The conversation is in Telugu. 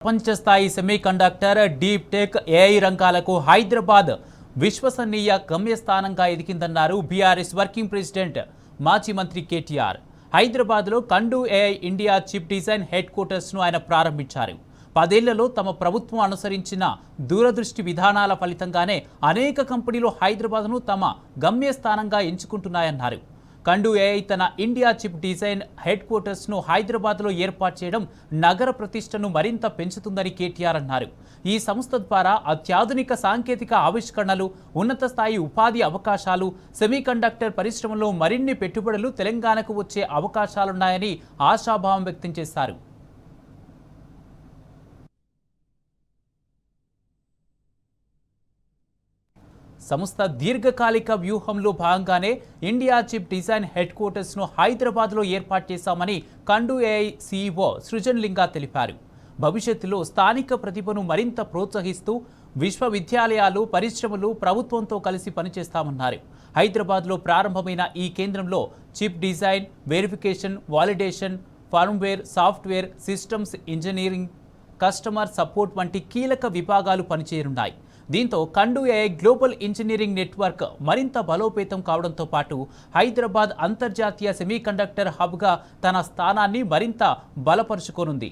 ప్రపంచ స్థాయి సెమీకండక్టర్, డీప్ టెక్, ఏఐ రంగాలకు హైదరాబాద్ విశ్వసనీయ గమ్యస్థానంగా ఎదిగిందన్నారు బీఆర్ఎస్ వర్కింగ్ ప్రెసిడెంట్ మాజీ మంత్రి కేటీఆర్. హైదరాబాద్లో కండు ఏఐ ఇండియా చిప్ డిజైన్ హెడ్ క్వార్టర్స్ను ఆయన ప్రారంభించారు. 10 ఏళ్లలో తమ ప్రభుత్వం అనుసరించిన దూరదృష్టి విధానాల ఫలితంగానే అనేక కంపెనీలు హైదరాబాద్ను తమ గమ్యస్థానంగా ఎంచుకుంటున్నాయన్నారు. కండు ఏఐ తన ఇండియా చిప్ డిజైన్ హెడ్ క్వార్టర్స్ను హైదరాబాద్లో ఏర్పాటు చేయడం నగర ప్రతిష్టను మరింత పెంచుతుందని కేటీఆర్ అన్నారు. ఈ సంస్థ ద్వారా అత్యాధునిక సాంకేతిక ఆవిష్కరణలు, ఉన్నత స్థాయి ఉపాధి అవకాశాలు, సెమీకండక్టర్ పరిశ్రమలో మరిన్ని పెట్టుబడులు తెలంగాణకు వచ్చే అవకాశాలున్నాయని ఆశాభావం వ్యక్తం చేశారు. సంస్థ దీర్ఘకాలిక వ్యూహంలో భాగంగానే ఇండియా చిప్ డిజైన్ హెడ్ క్వార్టర్స్ను హైదరాబాద్లో ఏర్పాటు చేశామని కండు ఏఐ సీఈఓ సృజన్ లింగా తెలిపారు. భవిష్యత్తులో స్థానిక ప్రతిభను మరింత ప్రోత్సహిస్తూ విశ్వవిద్యాలయాలు, పరిశ్రమలు ప్రభుత్వంతో కలిసి పనిచేస్తామన్నారు. హైదరాబాద్లో ప్రారంభమైన ఈ కేంద్రంలో chip design, verification, validation, firmware, software, systems engineering, customer support వంటి కీలక విభాగాలు పనిచేయనున్నాయి. దీంతో కండు ఏఐ గ్లోబల్ ఇంజనీరింగ్ నెట్వర్క్ మరింత బలోపేతం కావడంతో పాటు హైదరాబాద్ అంతర్జాతీయ సెమీకండక్టర్ హబ్గా తన స్థానాన్ని మరింత బలపరుచుకోనుంది.